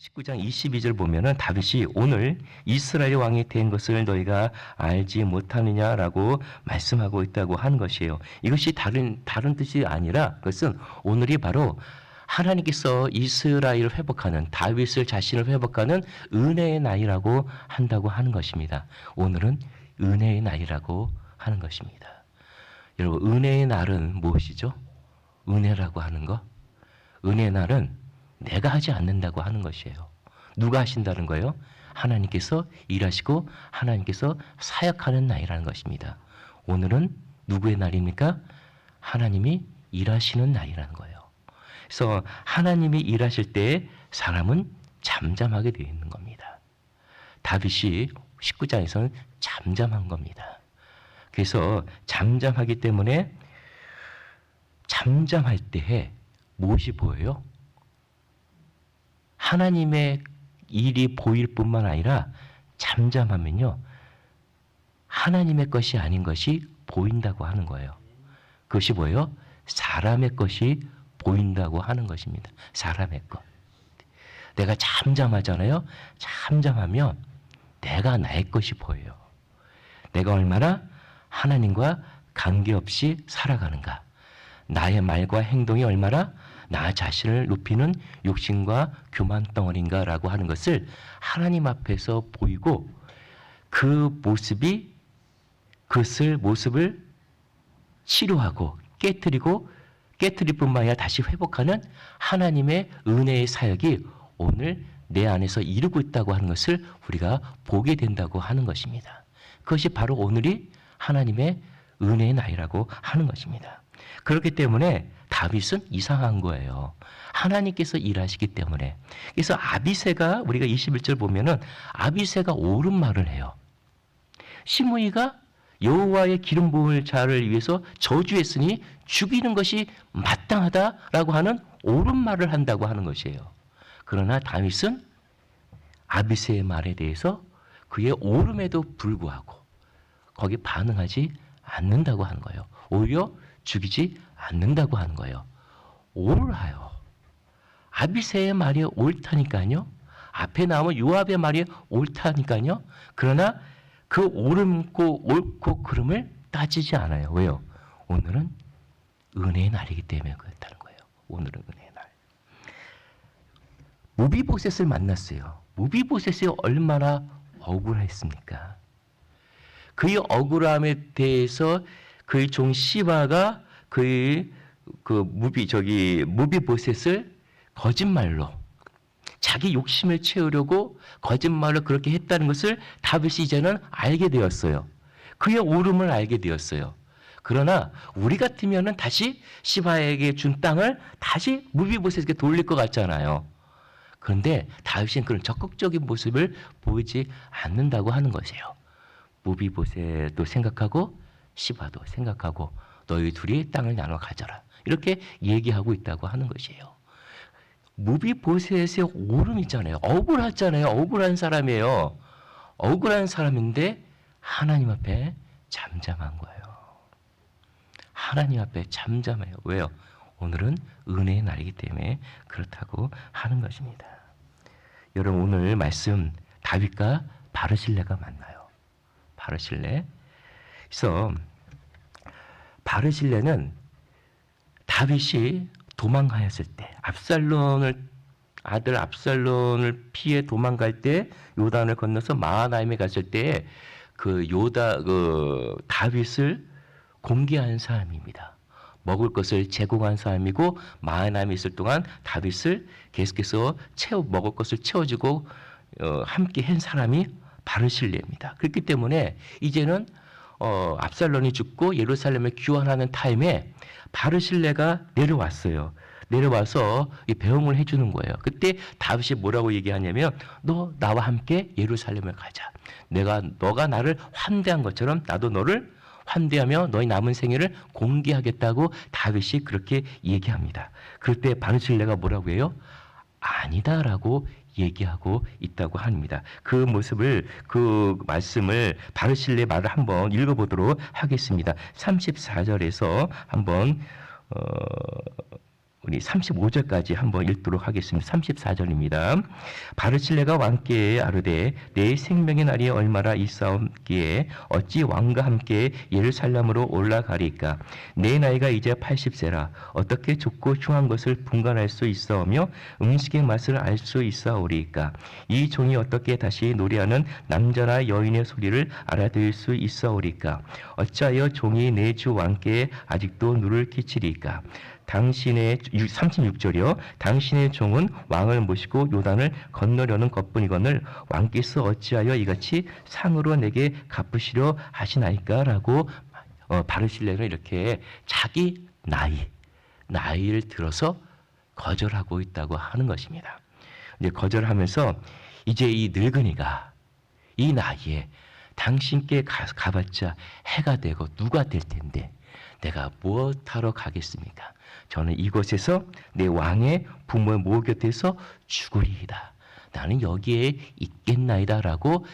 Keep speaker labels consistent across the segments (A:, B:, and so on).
A: 19장 22절 보면은 다윗이 오늘 이스라엘 왕이 된 것을 너희가 알지 못하느냐라고 말씀하고 있다고 하는 것이에요. 이것이 다른 뜻이 아니라 그것은 오늘이 바로 하나님께서 이스라엘을 회복하는 다윗을 자신을 회복하는 은혜의 날이라고 한다고 하는 것입니다. 오늘은 은혜의 날이라고 하는 것입니다. 여러분, 은혜의 날은 무엇이죠? 은혜라고 하는 것. 은혜의 날은 내가 하지 않는다고 하는 것이에요. 누가 하신다는 거예요? 하나님께서 일하시고 하나님께서 사역하는 날이라는 것입니다. 오늘은 누구의 날입니까? 하나님이 일하시는 날이라는 거예요. 그래서 하나님이 일하실 때 사람은 잠잠하게 되어 있는 겁니다. 다윗이 19장에서는 잠잠한 겁니다. 그래서 잠잠하기 때문에 잠잠할 때에 무엇이 보여요? 하나님의 일이 보일 뿐만 아니라 잠잠하면요, 하나님의 것이 아닌 것이 보인다고 하는 거예요. 그것이 뭐예요? 사람의 것이 보인다고 하는 것입니다. 사람의 것. 내가 잠잠하잖아요. 잠잠하면 내가 나의 것이 보여요. 내가 얼마나 하나님과 관계없이 살아가는가. 나의 말과 행동이 얼마나 나 자신을 높이는 욕심과 교만 덩어리인가라고 하는 것을 하나님 앞에서 보이고 그 모습을 치료하고 깨뜨릴 뿐만 아니라 다시 회복하는 하나님의 은혜의 사역이 오늘 내 안에서 이루고 있다고 하는 것을 우리가 보게 된다고 하는 것입니다. 그것이 바로 오늘이 하나님의 은혜의 날이라고 하는 것입니다. 그렇기 때문에 다윗은 이상한 거예요. 하나님께서 일하시기 때문에. 그래서 아비새가 우리가 21절 보면은 아비새가 옳은 말을 해요. 시므이가 여호와의 기름 부음을 자를 위해서 저주했으니 죽이는 것이 마땅하다라고 하는 옳은 말을 한다고 하는 것이에요. 그러나 다윗은 아비새의 말에 대해서 그의 옳음에도 불구하고 거기에 반응하지 않는다고 하는 거예요. 오히려 죽이지 않는다고 하는 거예요. 옳아요. 아비새의 말이 옳다니까요. 앞에 나오면 요압의 말이 옳다니까요. 그러나 그 옳고 그름을 따지지 않아요. 왜요? 오늘은 은혜의 날이기 때문에 그렇다는 거예요. 오늘은 은혜의 날. 무비보셋을 만났어요. 무비보셋이 얼마나 억울했습니까? 그의 억울함에 대해서 그의 종 시바가 무비보셋을 거짓말로 자기 욕심을 채우려고 거짓말로 그렇게 했다는 것을 다윗이 이제는 알게 되었어요. 그의 옳음을 알게 되었어요. 그러나 우리 같으면은 다시 시바에게 준 땅을 다시 무비보셋에게 돌릴 것 같잖아요. 그런데 다윗은 그런 적극적인 모습을 보이지 않는다고 하는 것이에요. 무비보셋도 생각하고 시바도 생각하고 너희 둘이 땅을 나눠 가져라. 이렇게 얘기하고 있다고 하는 것이에요. 무비보셋의 옳음 있잖아요. 억울하잖아요. 억울한 사람이에요. 억울한 사람인데 하나님 앞에 잠잠한 거예요. 하나님 앞에 잠잠해요. 왜요? 오늘은 은혜의 날이기 때문에 그렇다고 하는 것입니다. 여러분, 오늘 말씀 다윗과 바르실레가 만나요. 바르실레. 그래서 바르실레는 다윗이 도망하였을 때, 아들 압살론을 피해 도망갈 때 요단을 건너서 마하나임에 갔을 때 다윗을 공개한 사람입니다. 먹을 것을 제공한 사람이고 마하나임에 있을 동안 다윗을 계속해서 먹을 것을 채워주고 함께 한 사람이 바르실레입니다. 그렇기 때문에 이제는 압살론이 죽고 예루살렘을 귀환하는 타임에 바르실레가 내려왔어요. 내려와서 배웅을 해주는 거예요. 그때 다윗이 뭐라고 얘기하냐면 너 나와 함께 예루살렘을 가자. 너가 나를 환대한 것처럼 나도 너를 환대하며 너의 남은 생애를 공개하겠다고 다윗이 그렇게 얘기합니다. 그럴 때 바르실레가 뭐라고 해요? 아니다라고 얘기하고 있다고 합니다. 그 말씀을 바르실레의 말을 한번 읽어보도록 하겠습니다. 34절에서 한번 우리 35절까지 한번 읽도록 하겠습니다. 34절입니다. 바르실레가 왕께 아르되 내 생명의 날이 얼마나 있사옵기에 어찌 왕과 함께 예루살렘으로 올라가리까? 내 나이가 이제 80세라 어떻게 좁고 흉한 것을 분간할 수 있사오며 음식의 맛을 알 수 있사오리까? 이 종이 어떻게 다시 노래하는 남자나 여인의 소리를 알아들을 수 있사오리까? 어찌하여 종이 내 주 왕께 아직도 누를 끼치리까? 당신의 36절이요. 당신의 종은 왕을 모시고 요단을 건너려는 것뿐이거늘 왕께서 어찌하여 이같이 상으로 내게 갚으시려 하시나이까라고 바르실레는 이렇게 자기 나이를 들어서 거절하고 있다고 하는 것입니다. 이제 거절하면서 이제 이 늙은이가 이 나이에 당신께 가봤자 해가 되고 누가 될 텐데 내가 무엇하러 가겠습니까? 저는 이곳에서 내 왕의 부모의 모 곁에서 죽으리이다. 나는 여기에 있겠나이다라고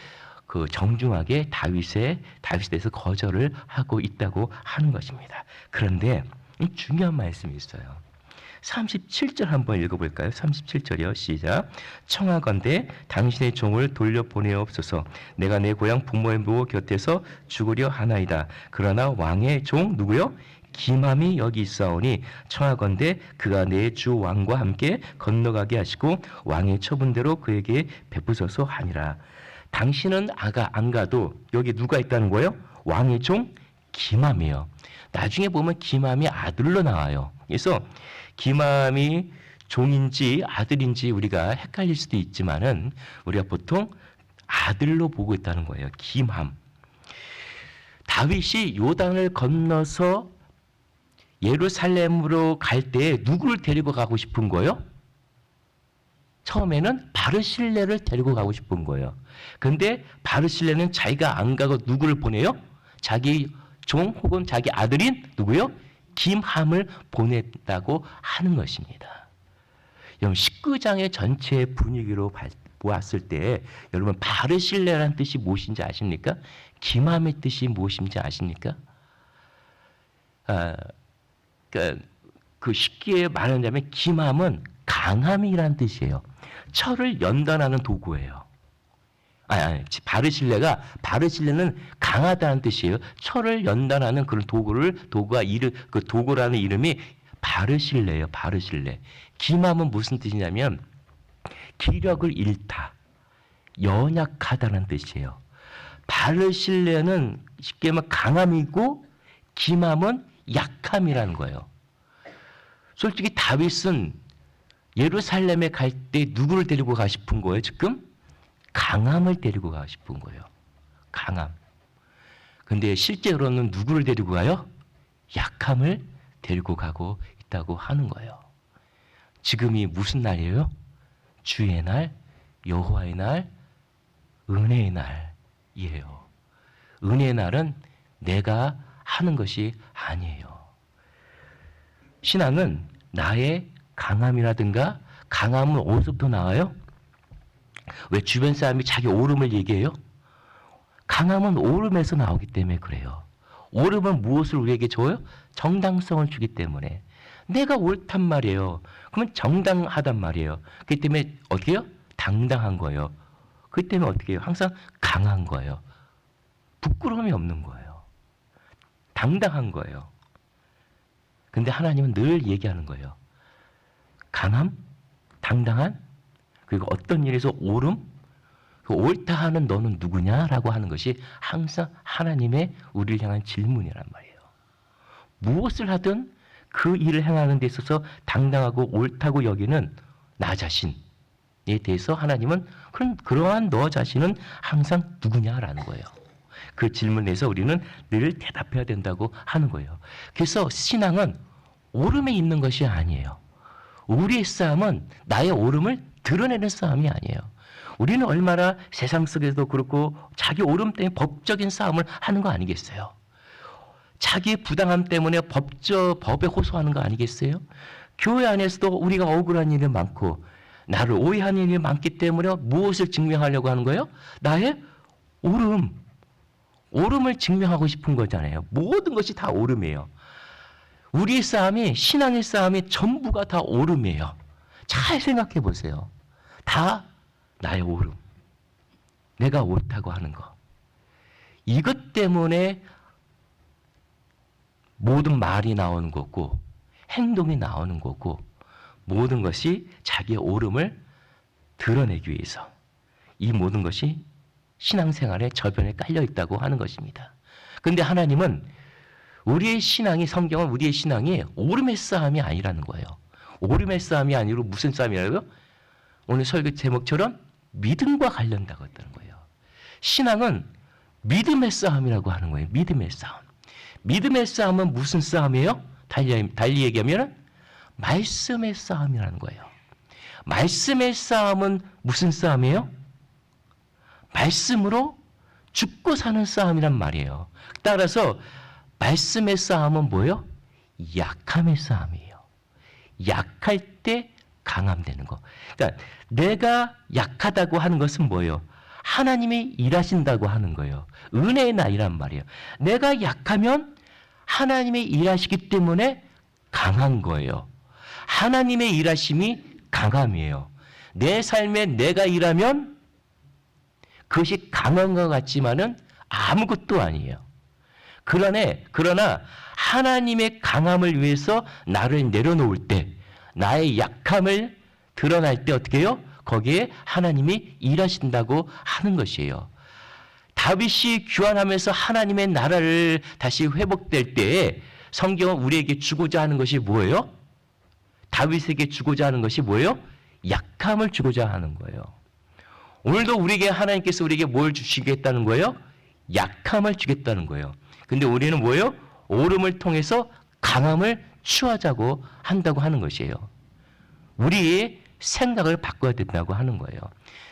A: 그 정중하게 다윗에 대해서 거절을 하고 있다고 하는 것입니다. 그런데 중요한 말씀이 있어요. 37절 한번 읽어볼까요? 37절이요. 시작. 청하건대 당신의 종을 돌려보내옵소서. 내가 내 고향 부모의 모 곁에서 죽으려 하나이다. 그러나 왕의 종 누구요? 기맘이 여기 있사오니 청하건대 그가 내 주 왕과 함께 건너가게 하시고 왕의 처분대로 그에게 베푸소서 하니라. 당신은 안 가도 여기 누가 있다는 거예요? 왕의 종 기맘이에요. 나중에 보면 기맘이 아들로 나와요. 그래서 기맘이 종인지 아들인지 우리가 헷갈릴 수도 있지만은 우리가 보통 아들로 보고 있다는 거예요. 기맘. 다윗이 요단을 건너서 예루살렘으로 갈 때 누구를 데리고 가고 싶은 거예요? 처음에는 바르실레를 데리고 가고 싶은 거예요. 근데 바르실레는 자기가 안 가고 누구를 보내요? 자기 종 혹은 자기 아들인 누구요? 김함을 보냈다고 하는 것입니다. 여러분 19장의 전체 분위기로 보았을 때 여러분 바르실레라는 뜻이 무엇인지 아십니까? 김함의 뜻이 무엇인지 아십니까? 그 쉽게 말하자면 김함은 강함이라는 뜻이에요. 철을 연단하는 도구예요. 바르실레는 강하다는 뜻이에요. 철을 연단하는 그런 그 도구라는 이름이 바르실레예요. 바르실레. 기맘은 무슨 뜻이냐면 기력을 잃다, 연약하다는 뜻이에요. 바르실레는 쉽게 말하면 강함이고 기맘은 약함이라는 거예요. 솔직히 다윗은 예루살렘에 갈 때 누구를 데리고 가고 싶은 거예요? 지금 강함을 데리고 가고 싶은 거예요. 강함. 근데 실제로는 누구를 데리고 가요? 약함을 데리고 가고 있다고 하는 거예요. 지금이 무슨 날이에요? 주의 날, 여호와의 날, 은혜의 날이에요. 은혜의 날은 내가 하는 것이 아니에요. 신앙은 나의 강함이라든가 강함은 어디서부터 나와요? 왜 주변 사람이 자기 오름을 얘기해요? 강함은 오름에서 나오기 때문에 그래요. 오름은 무엇을 우리에게 줘요? 정당성을 주기 때문에. 내가 옳단 말이에요. 그러면 정당하단 말이에요. 그렇기 때문에 어떻게 해요? 당당한 거예요. 그렇기 때문에 어떻게 해요? 항상 강한 거예요. 부끄러움이 없는 거예요. 당당한 거예요. 근데 하나님은 늘 얘기하는 거예요. 강함, 당당한, 그리고 어떤 일에서 옳음, 그 옳다 하는 너는 누구냐라고 하는 것이 항상 하나님의 우리를 향한 질문이란 말이에요. 무엇을 하든 그 일을 행하는 데 있어서 당당하고 옳다고 여기는 나 자신에 대해서 하나님은 그러한 너 자신은 항상 누구냐라는 거예요. 그 질문에서 우리는 늘 대답해야 된다고 하는 거예요. 그래서 신앙은 오름에 있는 것이 아니에요. 우리의 싸움은 나의 오름을 드러내는 싸움이 아니에요. 우리는 얼마나 세상 속에서도 그렇고 자기 오름 때문에 법적인 싸움을 하는 거 아니겠어요? 자기 부당함 때문에 법에 호소하는 거 아니겠어요? 교회 안에서도 우리가 억울한 일이 많고 나를 오해하는 일이 많기 때문에 무엇을 증명하려고 하는 거예요? 나의 오름을 증명하고 싶은 거잖아요. 모든 것이 다 오름이에요. 우리의 싸움이, 신앙의 싸움이 전부가 다 오름이에요. 잘 생각해 보세요. 다 나의 오름. 내가 옳다고 하는 거. 이것 때문에 모든 말이 나오는 거고 행동이 나오는 거고 모든 것이 자기의 옳음을 드러내기 위해서 이 모든 것이 신앙생활의 저변에 깔려 있다고 하는 것입니다. 그런데 하나님은 우리의 신앙이, 성경은 우리의 신앙이 오름의 싸움이 아니라는 거예요. 오름의 싸움이 아니고 무슨 싸움이라고요? 오늘 설교 제목처럼 믿음과 관련다고 했다는 거예요. 신앙은 믿음의 싸움이라고 하는 거예요. 믿음의 싸움. 믿음의 싸움은 무슨 싸움이에요? 달리 얘기하면 말씀의 싸움이라는 거예요. 말씀의 싸움은 무슨 싸움이에요? 말씀으로 죽고 사는 싸움이란 말이에요. 따라서 말씀의 싸움은 뭐예요? 약함의 싸움이에요. 약할 때 강함되는 거. 그러니까 내가 약하다고 하는 것은 뭐예요? 하나님이 일하신다고 하는 거예요. 은혜의 날이란 말이에요. 내가 약하면 하나님이 일하시기 때문에 강한 거예요. 하나님의 일하심이 강함이에요. 내 삶에 내가 일하면 그것이 강한 것 같지만은 아무것도 아니에요. 그러나 하나님의 강함을 위해서 나를 내려놓을 때, 나의 약함을 드러날 때 어떻게 해요? 거기에 하나님이 일하신다고 하는 것이에요. 다윗이 귀환하면서 하나님의 나라를 다시 회복될 때에 성경은 우리에게 주고자 하는 것이 뭐예요? 다윗에게 주고자 하는 것이 뭐예요? 약함을 주고자 하는 거예요. 오늘도 우리에게 하나님께서 우리에게 뭘 주시겠다는 거예요? 약함을 주겠다는 거예요. 근데 우리는 뭐예요? 오름을 통해서 강함을 취하자고 한다고 하는 것이에요. 우리의 생각을 바꿔야 된다고 하는 거예요.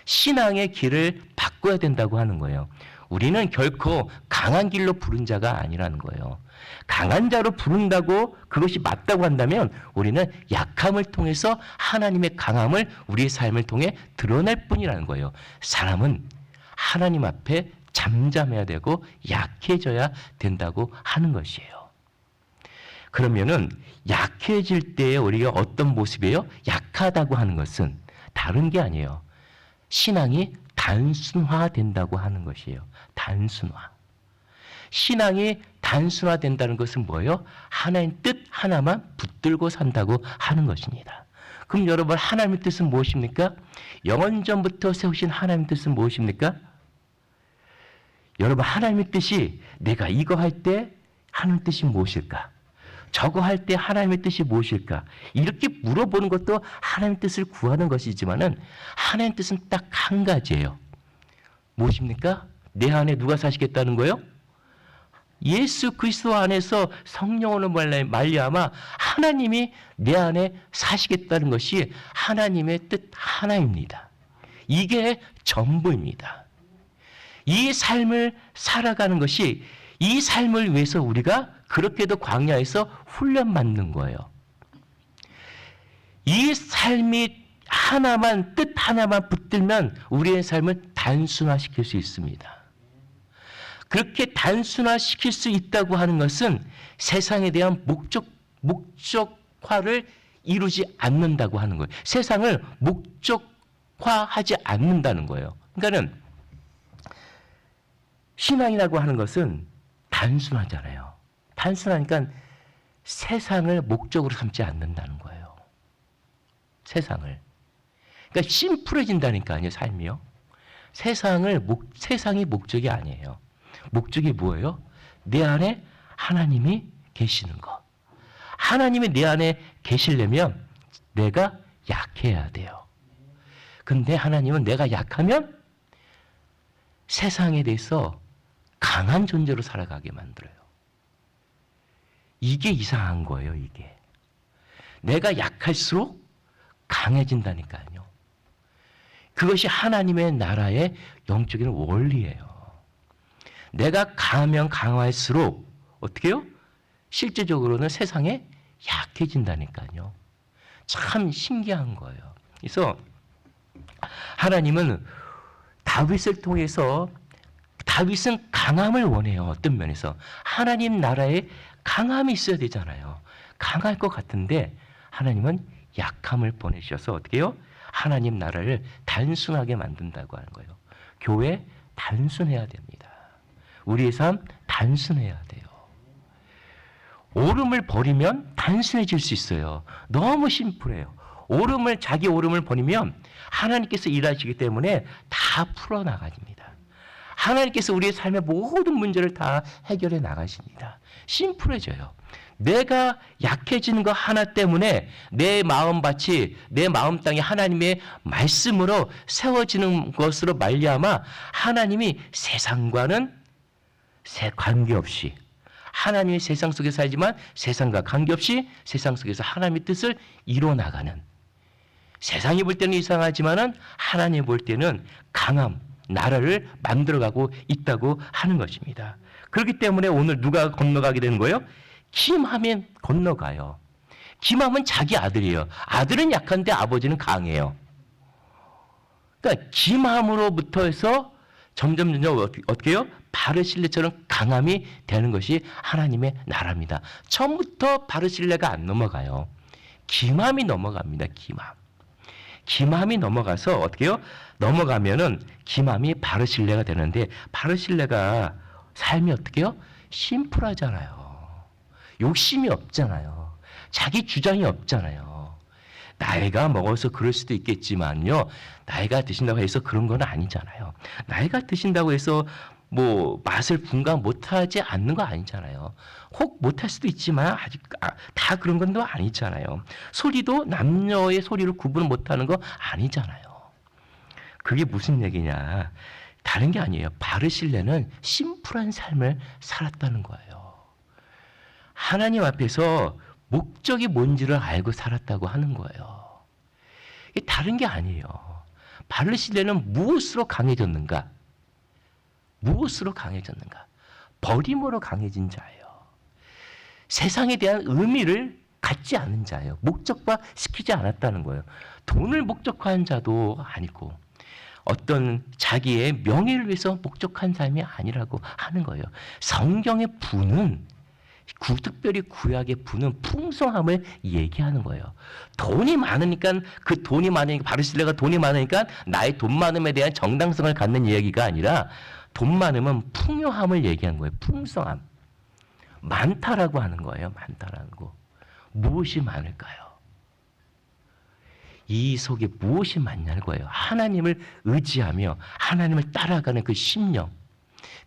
A: 신앙의 길을 바꿔야 된다고 하는 거예요. 우리는 결코 강한 길로 부른 자가 아니라는 거예요. 강한 자로 부른다고 그것이 맞다고 한다면 우리는 약함을 통해서 하나님의 강함을 우리의 삶을 통해 드러낼 뿐이라는 거예요. 사람은 하나님 앞에 잠잠해야 되고 약해져야 된다고 하는 것이에요. 그러면은 약해질 때에 우리가 어떤 모습이에요? 약하다고 하는 것은 다른 게 아니에요. 신앙이 단순화된다고 하는 것이에요. 단순화. 신앙이 단순화된다는 것은 뭐예요? 하나님 뜻 하나만 붙들고 산다고 하는 것입니다. 그럼 여러분, 하나님의 뜻은 무엇입니까? 영원전부터 세우신 하나님의 뜻은 무엇입니까? 여러분, 하나님의 뜻이 내가 이거 할 때 하나님의 뜻이 무엇일까? 저거 할 때 하나님의 뜻이 무엇일까? 이렇게 물어보는 것도 하나님의 뜻을 구하는 것이지만은 하나님의 뜻은 딱 한 가지예요. 무엇입니까? 내 안에 누가 사시겠다는 거예요? 예수 그리스도 안에서 성령으로 말미암아 하나님이 내 안에 사시겠다는 것이 하나님의 뜻 하나입니다. 이게 전부입니다. 이 삶을 살아가는 것이, 이 삶을 위해서 우리가 그렇게도 광야에서 훈련받는 거예요. 이 삶이 하나만, 뜻 하나만 붙들면 우리의 삶을 단순화시킬 수 있습니다. 그렇게 단순화시킬 수 있다고 하는 것은 세상에 대한 목적화를 이루지 않는다고 하는 거예요. 세상을 목적화하지 않는다는 거예요. 그러니까는 신앙이라고 하는 것은 단순하잖아요. 단순하니까 세상을 목적으로 삼지 않는다는 거예요. 세상을. 그러니까 심플해진다니까요, 삶이요. 세상이 목적이 아니에요. 목적이 뭐예요? 내 안에 하나님이 계시는 것. 하나님이 내 안에 계시려면 내가 약해야 돼요. 근데 하나님은 내가 약하면 세상에 대해서 강한 존재로 살아가게 만들어요. 이게 이상한 거예요, 이게. 내가 약할수록 강해진다니까요. 그것이 하나님의 나라의 영적인 원리예요. 내가 강하면 강할수록 어떻게 해요? 실제적으로는 세상에 약해진다니까요. 참 신기한 거예요. 그래서 하나님은 다윗을 통해서, 다윗은 강함을 원해요. 어떤 면에서 하나님 나라에 강함이 있어야 되잖아요. 강할 것 같은데 하나님은 약함을 보내셔서 어떻게 해요? 하나님 나라를 단순하게 만든다고 하는 거예요. 교회 단순해야 됩니다. 우리의 삶 단순해야 돼요. 오름을 버리면 단순해질 수 있어요. 너무 심플해요. 자기 오름을 버리면 하나님께서 일하시기 때문에 다 풀어나가집니다. 하나님께서 우리의 삶의 모든 문제를 다 해결해 나가십니다. 심플해져요. 내가 약해지는 거 하나 때문에 내 마음밭이, 내 마음 땅이 하나님의 말씀으로 세워지는 것으로 말미암아 하나님이 세상과는 관계없이, 하나님의 세상 속에 살지만 세상과 관계없이 세상 속에서 하나님의 뜻을 이뤄나가는, 세상이 볼 때는 이상하지만은 하나님 볼 때는 강함, 나라를 만들어가고 있다고 하는 것입니다. 그렇기 때문에 오늘 누가 건너가게 되는 거예요? 김함이 건너가요. 김함은 자기 아들이에요. 아들은 약한데 아버지는 강해요. 그러니까 김함으로부터 해서 점점 어떻게 해요? 바르실레처럼 강함이 되는 것이 하나님의 나라입니다. 처음부터 바르실레가 안 넘어가요. 김함이 넘어갑니다. 김함이 넘어가서 어떻게 해요? 넘어가면은 김함이 바르실레가 되는데, 바르실레가 삶이 어떻게 해요? 심플하잖아요. 욕심이 없잖아요. 자기 주장이 없잖아요. 나이가 먹어서 그럴 수도 있겠지만요, 나이가 드신다고 해서 그런 건 아니잖아요. 나이가 드신다고 해서 뭐 맛을 분간 못하지 않는 거 아니잖아요. 혹 못할 수도 있지만 아직 다 그런 건 또 아니잖아요. 소리도 남녀의 소리를 구분 못하는 거 아니잖아요. 그게 무슨 얘기냐? 다른 게 아니에요. 바르실레는 심플한 삶을 살았다는 거예요. 하나님 앞에서 목적이 뭔지를 알고 살았다고 하는 거예요. 이게 다른 게 아니에요. 바르실레는 무엇으로 강해졌는가? 버림으로 강해진 자예요. 세상에 대한 의미를 갖지 않은 자예요. 목적화시키지 않았다는 거예요. 돈을 목적화한 자도 아니고 어떤 자기의 명예를 위해서 목적한 삶이 아니라고 하는 거예요. 성경의 부는, 특별히 구약의 부는 풍성함을 얘기하는 거예요. 돈이 많으니까, 바르실레가 돈이 많으니까 나의 돈 많음에 대한 정당성을 갖는 이야기가 아니라 돈 많으면 풍요함을 얘기한 거예요. 풍성함. 많다라고 하는 거예요. 많다라는 거. 무엇이 많을까요? 이 속에 무엇이 많냐는 거예요. 하나님을 의지하며 하나님을 따라가는 그 심령.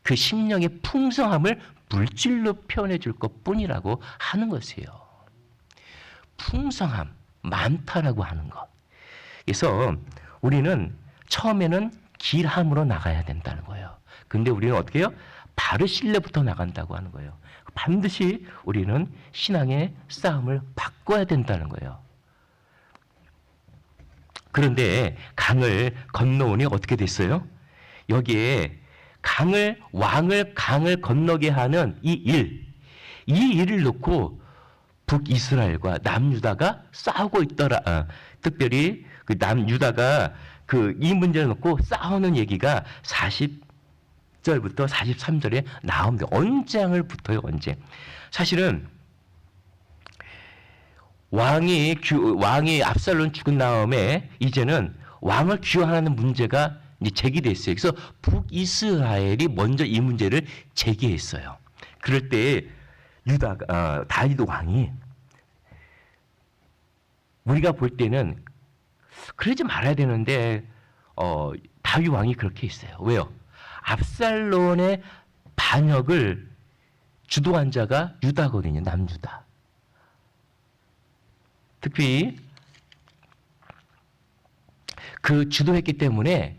A: 그 심령의 풍성함을 물질로 표현해 줄 것뿐이라고 하는 것이에요. 풍성함, 많다라고 하는 것. 그래서 우리는 처음에는 길함으로 나가야 된다는 거예요. 근데 우리는 어떻게 해요? 바르실레부터 나간다고 하는 거예요. 반드시 우리는 신앙의 싸움을 바꿔야 된다는 거예요. 그런데 강을 건너오니 어떻게 됐어요? 여기에 강을 건너게 하는 이 일을 놓고 북이스라엘과 남유다가 싸우고 있더라. 특별히 그 남유다가 이 문제를 놓고 싸우는 얘기가 40절부터 43절에 나옵니다. 언쟁을 붙어요. 언쟁. 사실은 왕이 압살롬 죽은 다음에 이제는 왕을 귀환하는 문제가 이제 제기됐어요. 그래서 북이스라엘이 먼저 이 문제를 제기했어요. 그럴 때 다윗 왕이, 우리가 볼 때는 그러지 말아야 되는데 다윗 왕이 그렇게 했어요. 왜요? 압살롬의 반역을 주도한 자가 유다거든요. 남유다. 특히 그 주도했기 때문에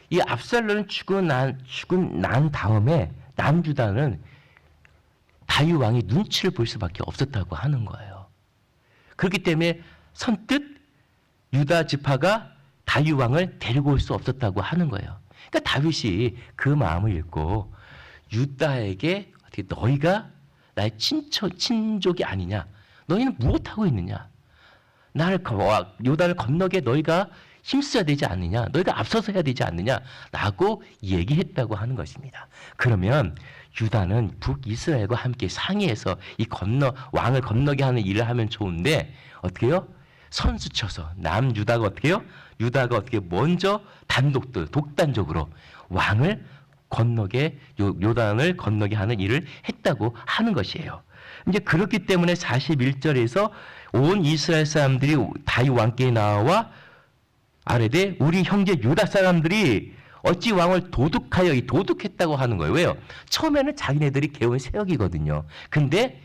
A: 이 압살롬이 죽은 난 다음에 남유다는 다윗 왕이 눈치를 볼 수밖에 없었다고 하는 거예요. 그렇기 때문에 선뜻 유다 지파가 다윗 왕을 데리고 올 수 없었다고 하는 거예요. 그러니까 다윗이 그 마음을 읽고 유다에게 어떻게, 너희가 나의 친족이 아니냐? 너희는 무엇하고 있느냐? 요단을 건너게 너희가 힘써야 되지 않느냐, 너희가 앞서서 해야 되지 않느냐라고 얘기했다고 하는 것입니다. 그러면 유다는 북이스라엘과 함께 상의해서 이 왕을 건너게 하는 일을 하면 좋은데 어떻게 해요? 선수 쳐서 남유다가 어떻게 해요? 유다가 어떻게 먼저 독단적으로 왕을 건너게 요단을 건너게 하는 일을 했다고 하는 것이에요. 이제 그렇기 때문에 41절에서 온 이스라엘 사람들이 다윗 왕께 나와 아뢰되 우리 형제 유다 사람들이 어찌 왕을 도둑했다고 하는 거예요. 왜요? 처음에는 자기네들이 개온 세력이거든요. 근데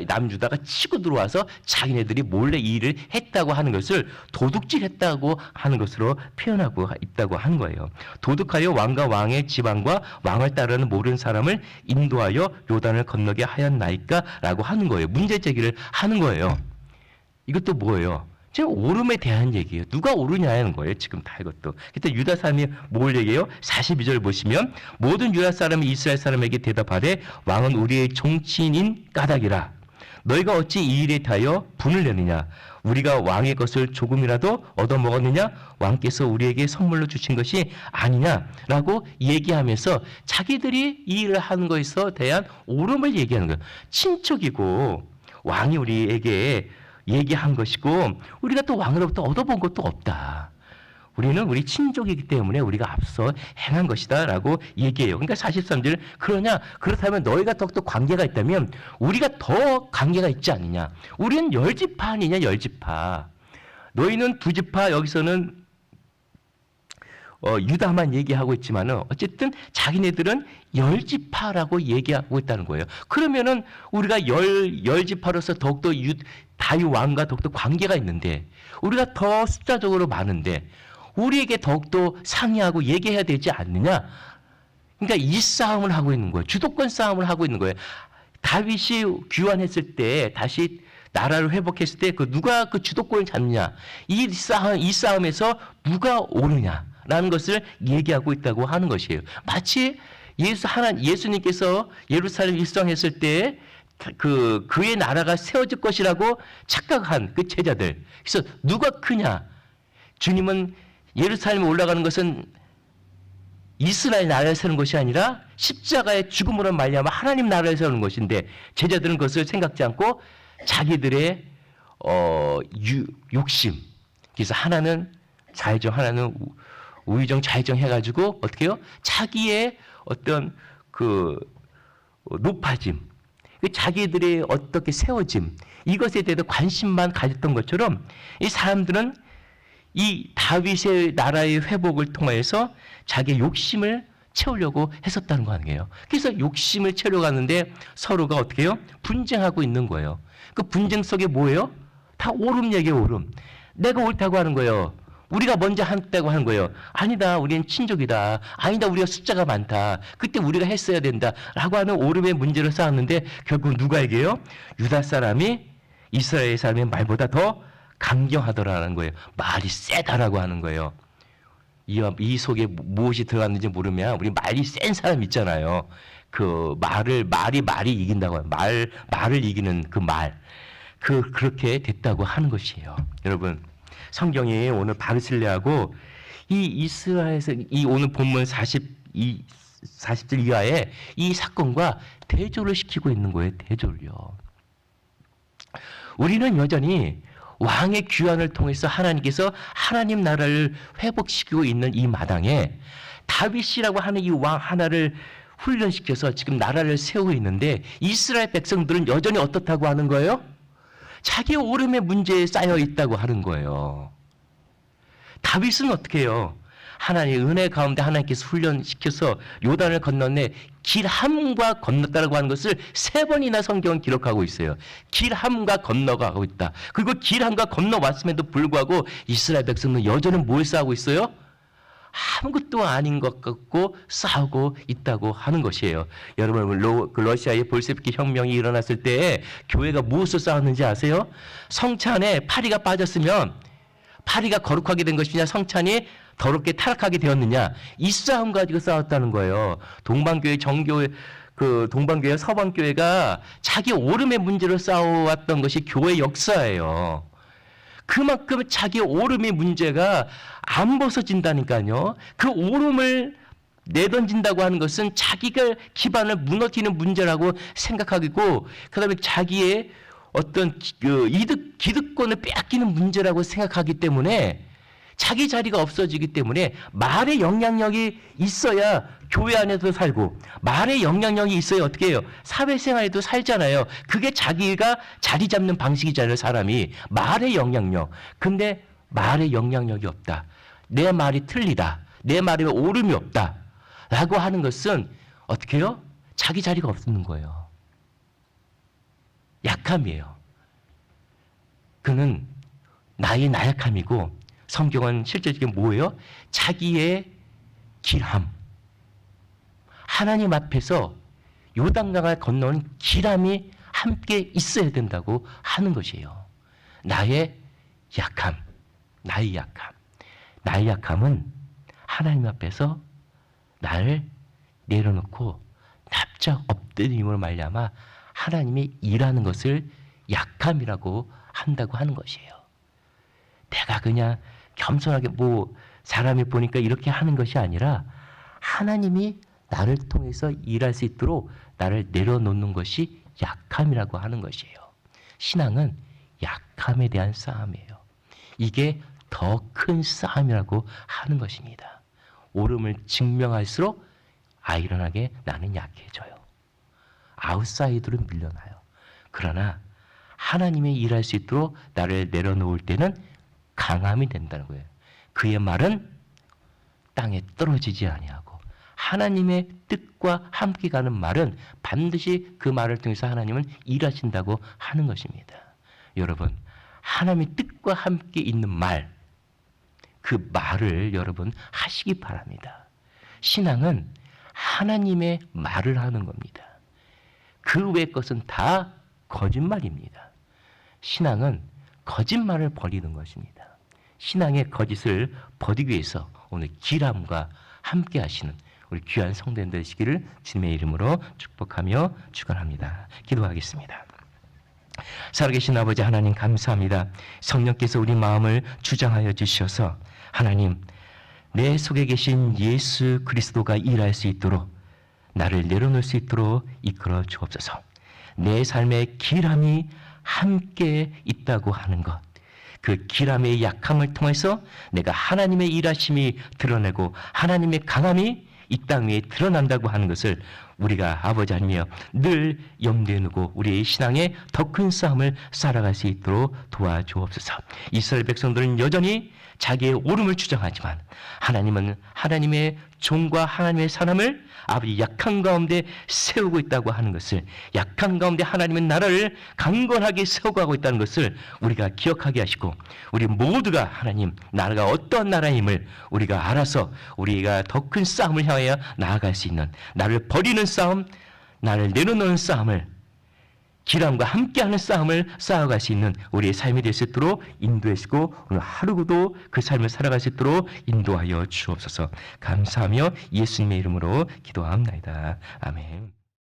A: 남유다가 치고 들어와서 자기네들이 몰래 이 일을 했다고 하는 것을 도둑질했다고 하는 것으로 표현하고 있다고 하는 거예요. 도둑하여 왕과 왕의 지방과 왕을 따르는 모르는 사람을 인도하여 요단을 건너게 하였나이까? 라고 하는 거예요. 문제 제기를 하는 거예요. 이것도 뭐예요? 지금 오름에 대한 얘기예요. 누가 오르냐는 거예요. 지금 다 이것도. 그때 유다 사람이 뭘 얘기해요? 42절 보시면 모든 유다 사람이 이스라엘 사람에게 대답하되 왕은 우리의 종친인 까닭이라. 너희가 어찌 이 일에 대하여 분을 내느냐? 우리가 왕의 것을 조금이라도 얻어먹었느냐? 왕께서 우리에게 선물로 주신 것이 아니냐라고 얘기하면서 자기들이 이 일을 하는 것에 대한 오름을 얘기하는 거예요. 친척이고 왕이 우리에게 얘기한 것이고 우리가 또 왕으로부터 얻어본 것도 없다. 우리는 우리 친족이기 때문에 우리가 앞서 행한 것이다 라고 얘기해요. 그러니까 43절 그렇다면 너희가 더욱더 관계가 있다면 우리가 더 관계가 있지 않느냐. 우리는 10지파 아니냐 10지파. 너희는 2지파 여기서는 유다만 얘기하고 있지만은 어쨌든 자기네들은 10지파라고 얘기하고 있다는 거예요. 그러면은 우리가 10지파로서 더욱더 다윗 왕과 더욱더 관계가 있는데 우리가 더 숫자적으로 많은데 우리에게 더욱더 상의하고 얘기해야 되지 않느냐? 그러니까 이 싸움을 하고 있는 거예요. 주도권 싸움을 하고 있는 거예요. 다윗이 귀환했을 때 다시 나라를 회복했을 때 누가 그 주도권을 잡느냐? 이 싸움에서 누가 오느냐라는 것을 얘기하고 있다고 하는 것이에요. 마치 예수님께서 예루살렘 입성했을 때 그의 나라가 세워질 것이라고 착각한 그 제자들. 그래서 누가 크냐? 주님은 예루살렘에 올라가는 것은 이스라엘 나라에 세우는 것이 아니라 십자가의 죽음으로 말미암아 하나님 나라에 세우는 것인데 제자들은 그것을 생각지 않고 자기들의 욕심. 그래서 하나는 좌회전, 하나는 우의정, 좌회전 해가지고 어떻게 해요? 자기의 어떤 높아짐, 자기들의 어떻게 세워짐, 이것에 대해서 관심만 가졌던 것처럼 이 사람들은 이 다윗의 나라의 회복을 통해서 자기의 욕심을 채우려고 했었다는 거 아니에요. 그래서 욕심을 채우려고 하는데 서로가 어떻게 해요? 분쟁하고 있는 거예요. 그 분쟁 속에 뭐예요? 다 오름 얘기예요, 오름. 내가 옳다고 하는 거예요. 우리가 먼저 한다고 하는 거예요. 아니다, 우리는 친족이다. 아니다, 우리가 숫자가 많다. 그때 우리가 했어야 된다. 라고 하는 오름의 문제를 쌓았는데 결국 누가 얘기해요? 유다 사람이 이스라엘 사람의 말보다 더 강경하더라는 거예요. 말이 세다라고 하는 거예요. 이 속에 무엇이 들어갔는지 모르면 우리 말이 센 사람 있잖아요. 그 말이 이긴다고 해요. 말을 이기는 그 말. 그렇게 됐다고 하는 것이에요. 여러분, 성경이 오늘 바르실레하고 이 이스라엘에서 이 오늘 본문 40절 이하에 이 사건과 대조를 시키고 있는 거예요. 대조를요. 우리는 여전히 왕의 귀환을 통해서 하나님께서 하나님 나라를 회복시키고 있는 이 마당에 다윗이라고 하는 이 왕 하나를 훈련시켜서 지금 나라를 세우고 있는데 이스라엘 백성들은 여전히 어떻다고 하는 거예요? 자기 오름의 문제에 쌓여 있다고 하는 거예요. 다윗은 어떻게 해요? 하나님의 은혜 가운데 하나님께서 훈련시켜서 요단을 건넜네. 길함과 건넜다라고 하는 것을 3번이나 성경은 기록하고 있어요. 길함과 건너가고 있다. 그리고 길함과 건너왔음에도 불구하고 이스라엘 백성은 여전히 뭘 싸우고 있어요? 아무것도 아닌 것 같고 싸우고 있다고 하는 것이에요. 여러분, 러시아의 볼셰비키 혁명이 일어났을 때 교회가 무엇을 싸웠는지 아세요? 성찬에 파리가 빠졌으면 파리가 거룩하게 된 것이냐, 성찬이 더럽게 타락하게 되었느냐, 이 싸움 가지고 싸웠다는 거예요. 동방교회 정교회, 동방교회 서방교회가 자기 오름의 문제로 싸워왔던 것이 교회 역사예요. 그만큼 자기 오름의 문제가 안 벗어진다니까요. 그 오름을 내던진다고 하는 것은 자기가 기반을 무너뜨리는 문제라고 생각하고, 그 다음에 자기의 어떤 기득권을 빼앗기는 문제라고 생각하기 때문에 자기 자리가 없어지기 때문에 말의 영향력이 있어야 교회 안에도 살고, 말의 영향력이 있어야 어떻게 해요? 사회생활에도 살잖아요. 그게 자기가 자리 잡는 방식이잖아요, 사람이. 말의 영향력. 근데 말의 영향력이 없다. 내 말이 틀리다. 내 말에 오름이 없다. 라고 하는 것은 어떻게 해요? 자기 자리가 없는 거예요. 약함이에요. 그는 나의 나약함이고, 성경은 실제적인 뭐예요? 자기의 길함. 하나님 앞에서 요단강을 건너는 길함이 함께 있어야 된다고 하는 것이에요. 나의 약함. 나의 약함. 나의 약함은 하나님 앞에서 나를 내려놓고 납작 엎드림으로 말미암아 하나님이 일하는 것을 약함이라고 한다고 하는 것이에요. 내가 그냥 겸손하게 사람이 보니까 이렇게 하는 것이 아니라 하나님이 나를 통해서 일할 수 있도록 나를 내려놓는 것이 약함이라고 하는 것이에요. 신앙은 약함에 대한 싸움이에요. 이게 더 큰 싸움이라고 하는 것입니다. 오름을 증명할수록 아이러니하게 나는 약해져요. 아웃사이드로 밀려나요. 그러나 하나님의 일할 수 있도록 나를 내려놓을 때는 강함이 된다는 거예요. 그의 말은 땅에 떨어지지 아니하고, 하나님의 뜻과 함께 가는 말은 반드시 그 말을 통해서 하나님은 일하신다고 하는 것입니다. 여러분, 하나님의 뜻과 함께 있는 말, 그 말을 여러분 하시기 바랍니다. 신앙은 하나님의 말을 하는 겁니다. 그 외의 것은 다 거짓말입니다. 신앙은 거짓말을 버리는 것입니다. 신앙의 거짓을 버리기 위해서 오늘 길함과 함께 하시는 우리 귀한 성도님들 되시기를 주님의 이름으로 축복하며 축원합니다. 기도하겠습니다. 살아계신 아버지 하나님, 감사합니다. 성령께서 우리 마음을 주장하여 주셔서 하나님, 내 속에 계신 예수 그리스도가 일할 수 있도록, 나를 내려놓을 수 있도록 이끌어 주옵소서. 내 삶의 길함이 함께 있다고 하는 것, 그 길함의 약함을 통해서 내가 하나님의 일하심이 드러내고 하나님의 강함이 이 땅 위에 드러난다고 하는 것을 우리가 아버지 하나님이여 늘 염두에 두고 우리의 신앙에 더 큰 싸움을 살아갈 수 있도록 도와주옵소서. 이스라엘 백성들은 여전히 자기의 옳음을 주장하지만 하나님은 하나님의 종과 하나님의 사람을 아버지 약한 가운데 세우고 있다고 하는 것을, 약한 가운데 하나님의 나라를 강건하게 세워가고 있다는 것을 우리가 기억하게 하시고, 우리 모두가 하나님 나라가 어떠한 나라임을 우리가 알아서 우리가 더 큰 싸움을 향하여 나아갈 수 있는, 나를 버리는 싸움, 나를 내려놓는 싸움을, 기람과 함께하는 싸움을 쌓아갈 수 있는 우리의 삶이 될 수 있도록 인도하시고, 오늘 하루도 그 삶을 살아갈 수 있도록 인도하여 주옵소서. 감사하며 예수님의 이름으로 기도합니다. 아멘.